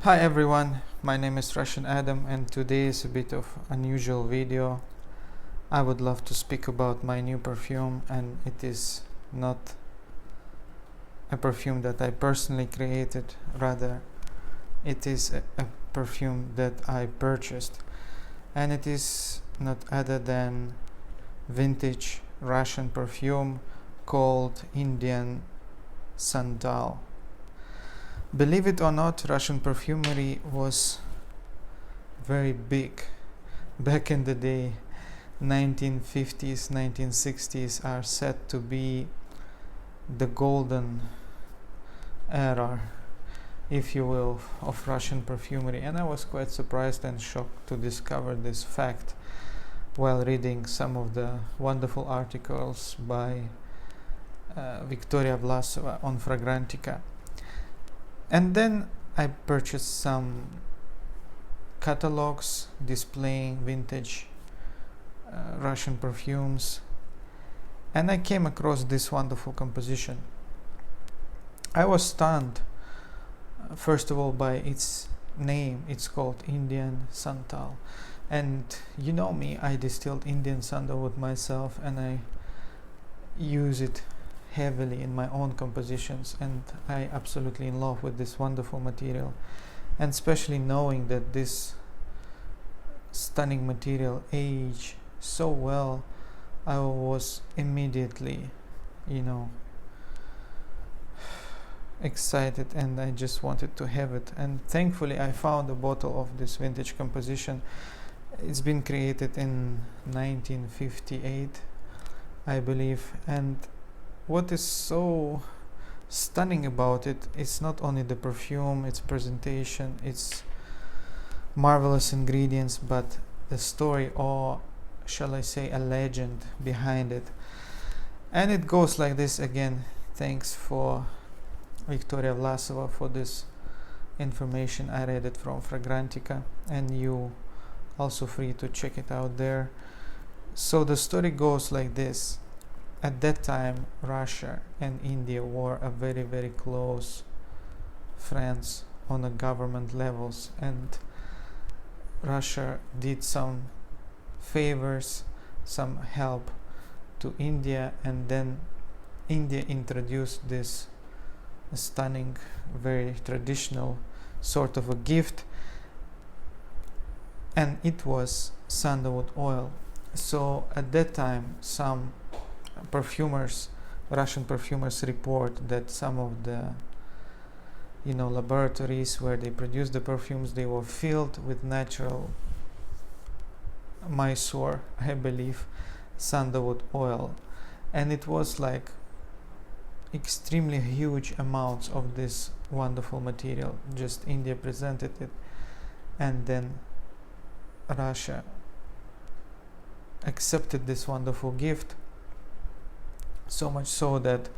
Hi everyone, my name is Russian Adam and today is a bit of unusual video. I would love to speak about my new perfume, and it is not a perfume that I personally created, rather it is a perfume that I purchased, and it is not other than vintage Russian perfume called Indian Santal. Believe it or not, Russian perfumery was very big back in the day. 1950s, 1960s are said to be the golden era, if you will, of Russian perfumery, and I was quite surprised and shocked to discover this fact while reading some of the wonderful articles by Victoria Vlasova on Fragrantica. And then I purchased some catalogs displaying vintage Russian perfumes, and I came across this wonderful composition. I was stunned, first of all, by its name. It's called Indian Santal, and you know me, I distilled Indian sandalwood myself and I use it heavily in my own compositions, and I absolutely in love with this wonderful material, and especially knowing that this stunning material aged so well, I was immediately, excited, and I just wanted to have it. And thankfully I found a bottle of this vintage composition. It's been created in 1958, I believe, and what is so stunning about it is not only the perfume, its presentation, its marvelous ingredients, but the story, or shall I say a legend behind it. And it goes like this again. Thanks for Victoria Vlasova for this information. I read it from Fragrantica, and you also free to check it out there. So the story goes like this. At that time, Russia and India were a very, very close friends on a government levels, and Russia did some favors, some help to India, and then India introduced this stunning, very traditional sort of a gift, and it was sandalwood oil. So at that time, some Russian perfumers report that some of the laboratories where they produced the perfumes, they were filled with natural Mysore, I believe, sandalwood oil, and it was like extremely huge amounts of this wonderful material. Just India presented it, and then Russia accepted this wonderful gift. So much so that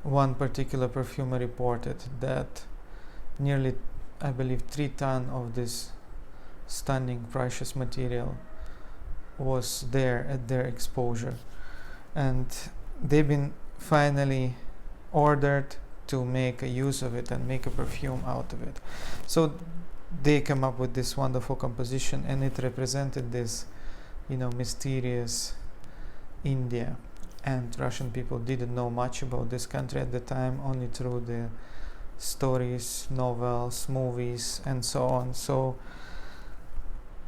one particular perfumer reported that nearly, I believe, 3 tons of this stunning precious material was there at their exposure, and they've been finally ordered to make a use of it and make a perfume out of it. So they come up with this wonderful composition, and it represented this mysterious India. And Russian people didn't know much about this country at the time, only through the stories, novels, movies, and so on. So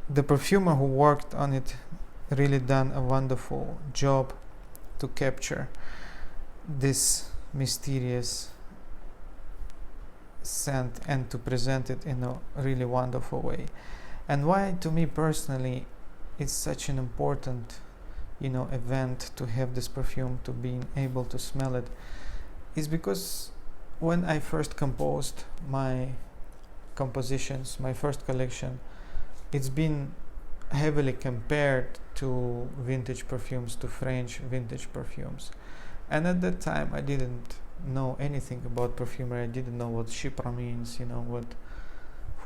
the perfumer who worked on it really done a wonderful job to capture this mysterious scent and to present it in a really wonderful way. And why, to me personally, it's such an important event to have this perfume, to being able to smell it, is because when I first composed my compositions, my first collection, it's been heavily compared to vintage perfumes, to French vintage perfumes. And at that time I didn't know anything about perfumery. I didn't know what Chypre means, what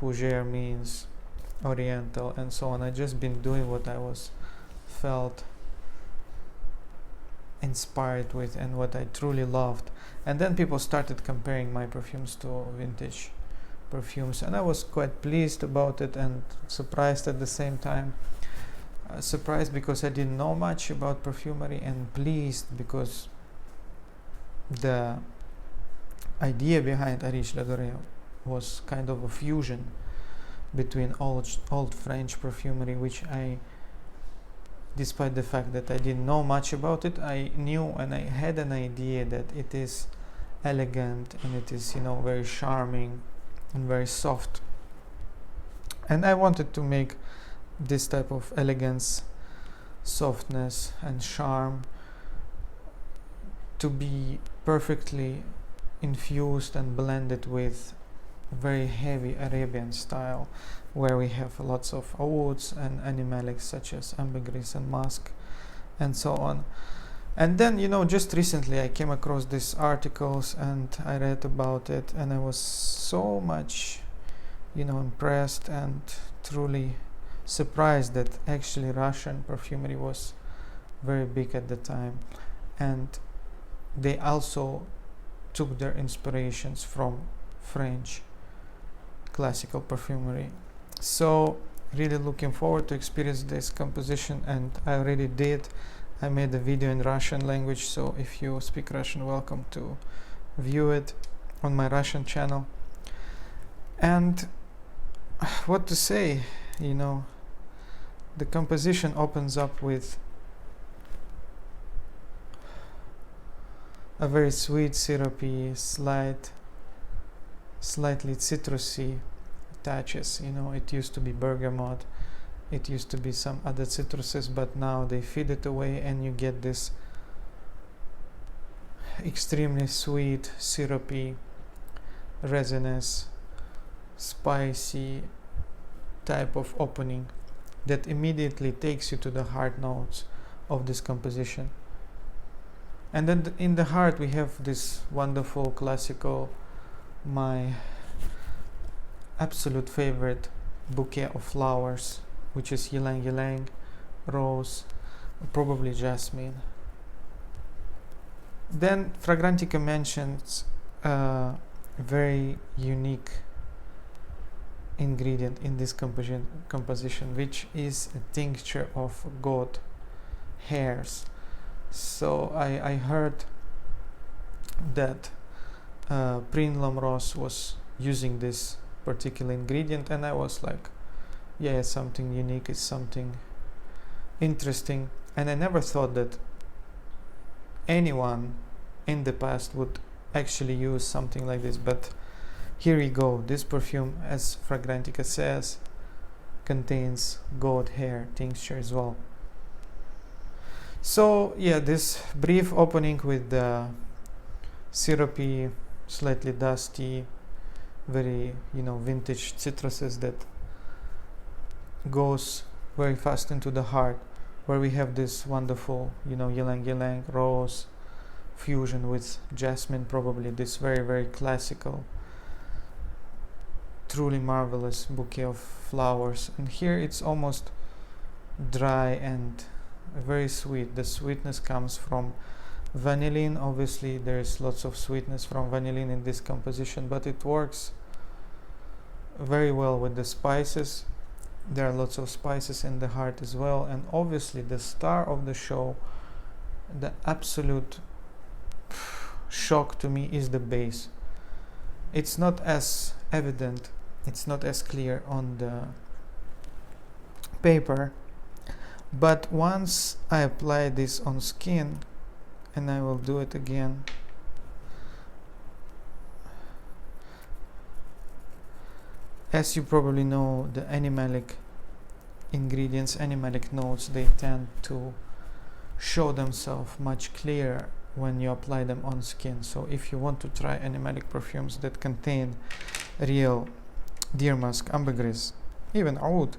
Fougère means, Oriental, and so on. I just been doing what I was felt inspired with and what I truly loved. And then people started comparing my perfumes to vintage perfumes, and I was quite pleased about it and surprised at the same time. Surprised because I didn't know much about perfumery, and pleased because the idea behind Ariche Ladoré was kind of a fusion between old French perfumery, which I, despite the fact that I didn't know much about it, I knew and I had an idea that it is elegant and it is, very charming and very soft. And I wanted to make this type of elegance, softness and charm to be perfectly infused and blended with very heavy Arabian style, where we have lots of ouds and animalics such as ambergris and musk and so on. And then, just recently I came across these articles and I read about it, and I was so much, impressed and truly surprised that actually Russian perfumery was very big at the time, and they also took their inspirations from French classical perfumery. So really looking forward to experience this composition, and I already did. I made a video in Russian language, so if you speak Russian, welcome to view it on my Russian channel. And what to say, the composition opens up with a very sweet, syrupy, slightly citrusy touches. It used to be bergamot, it used to be some other citruses, but now they feed it away and you get this extremely sweet, syrupy, resinous, spicy type of opening that immediately takes you to the heart notes of this composition. And then in the heart we have this wonderful classical, my absolute favorite bouquet of flowers, which is ylang ylang, rose, probably jasmine. Then Fragrantica mentions a very unique ingredient in this composition, which is a tincture of goat hairs. So I heard that Prins Lomros was using this particular ingredient, and I was like, yeah, it's something unique, it's something interesting. And I never thought that anyone in the past would actually use something like this, but here we go. This perfume, as Fragrantica says, contains goat hair tincture as well. So yeah, this brief opening with the syrupy, slightly dusty, very vintage citruses that goes very fast into the heart, where we have this wonderful ylang ylang rose fusion with jasmine, probably this very, very classical, truly marvelous bouquet of flowers. And here it's almost dry and very sweet. The sweetness comes from vanillin. Obviously there is lots of sweetness from vanillin in this composition, but it works very well with the spices. There are lots of spices in the heart as well, and obviously the star of the show, the absolute shock to me, is the base. It's not as evident, it's not as clear on the paper, but once I apply this on skin, and I will do it again, as you probably know, the animalic ingredients, animalic notes, they tend to show themselves much clearer when you apply them on skin. So if you want to try animalic perfumes that contain real deer musk, ambergris, even oud,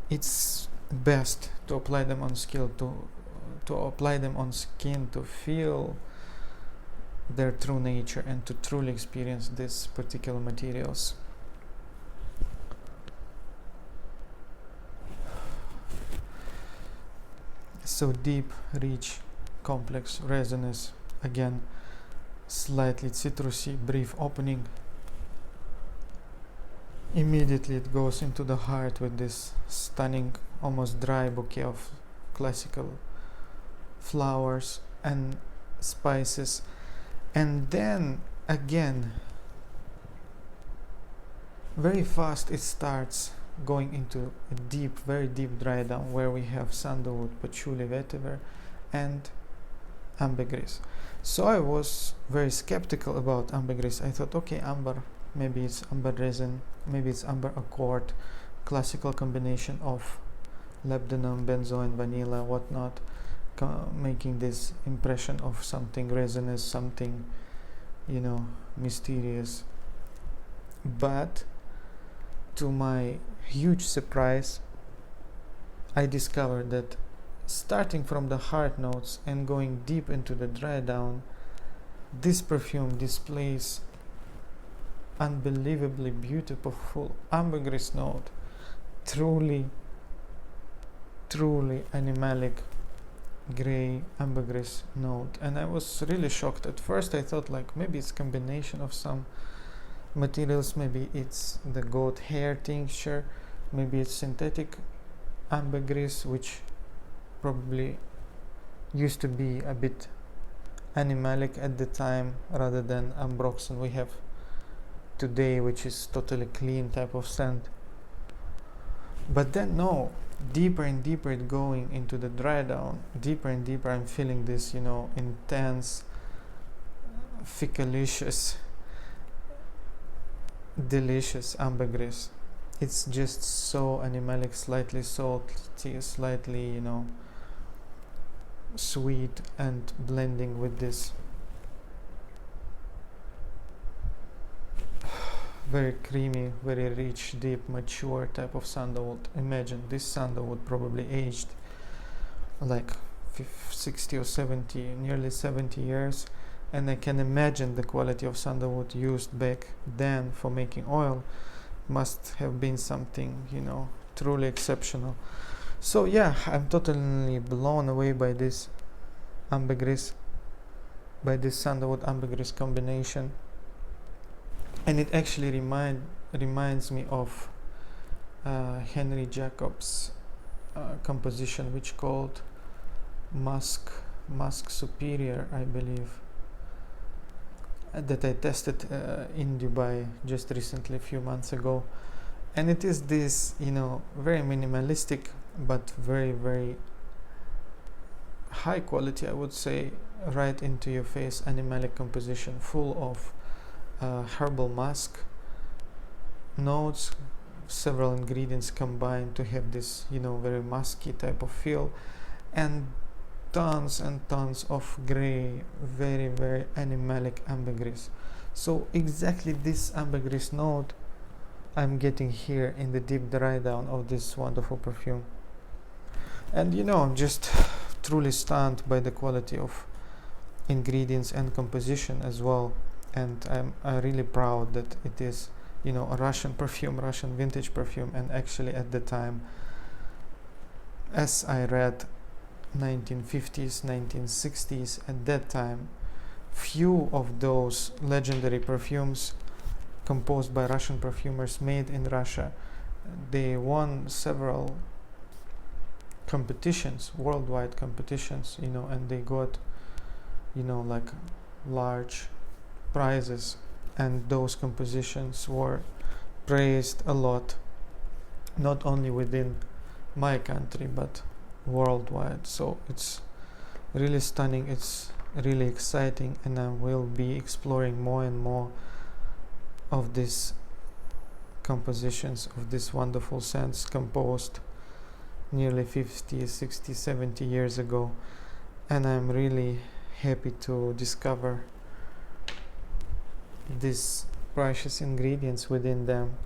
it's best to apply them on skin, to apply them on skin, to feel their true nature and to truly experience these particular materials. So deep, rich, complex, resinous, again slightly citrusy, brief opening, Immediately it goes into the heart with this stunning, almost dry bouquet of classical flowers and spices. And then again, very fast it starts going into a deep, very deep dry down where we have sandalwood, patchouli, vetiver, and ambergris. So I was very skeptical about ambergris. I thought, okay, amber, maybe it's amber resin, maybe it's amber accord, classical combination of labdanum, benzoin, vanilla, whatnot, making this impression of something resinous, something, mysterious. But to my huge surprise, I discovered that starting from the heart notes and going deep into the dry down, this perfume displays unbelievably beautiful ambergris note, truly animalic gray ambergris note. And I was really shocked. At first I thought like maybe it's combination of some materials, maybe it's the goat hair tincture, maybe it's synthetic ambergris, which probably used to be a bit animalic at the time rather than ambroxan we have today, which is totally clean type of scent. But then no, deeper and deeper it going into the dry down, deeper and deeper I'm feeling this, intense, ficalicious, delicious ambergris. It's just so animalic, slightly salty, slightly, sweet, and blending with this very creamy, very rich, deep, mature type of sandalwood. Imagine this sandalwood probably aged like 60 or 70, nearly 70 years. And I can imagine the quality of sandalwood used back then for making oil must have been something, truly exceptional. So yeah, I'm totally blown away by this ambergris, by this sandalwood ambergris combination. And it actually reminds me of Henry Jacobs' composition, which called Musk Superior, I believe, that I tested in Dubai just recently, a few months ago. And it is this, very minimalistic but very, very high quality, I would say, right into your face animalic composition, full of herbal musk notes, several ingredients combined to have this, very musky type of feel, and tons of gray, very, very animalic ambergris. So exactly this ambergris note I'm getting here in the deep dry down of this wonderful perfume. And I'm just truly stunned by the quality of ingredients and composition as well. And I'm really proud that it is, a Russian perfume, Russian vintage perfume. And actually at the time, as I read, 1950s, 1960s, at that time, few of those legendary perfumes composed by Russian perfumers made in Russia, they won several competitions, worldwide competitions, and they got, like large prizes, and those compositions were praised a lot, not only within my country but worldwide. So it's really stunning, it's really exciting, and I will be exploring more and more of these compositions, of these wonderful scents composed nearly 50, 60, 70 years ago. And I'm really happy to discover these precious ingredients within them,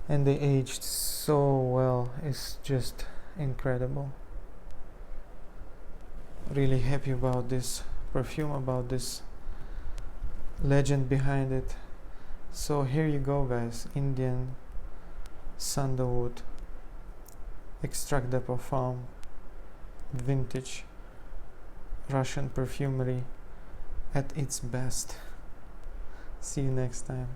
and they aged so well. It's just incredible. Really happy about this perfume, about this legend behind it. So here you go, guys. Indian sandalwood extract de parfum, vintage Russian perfumery at its best. See you next time.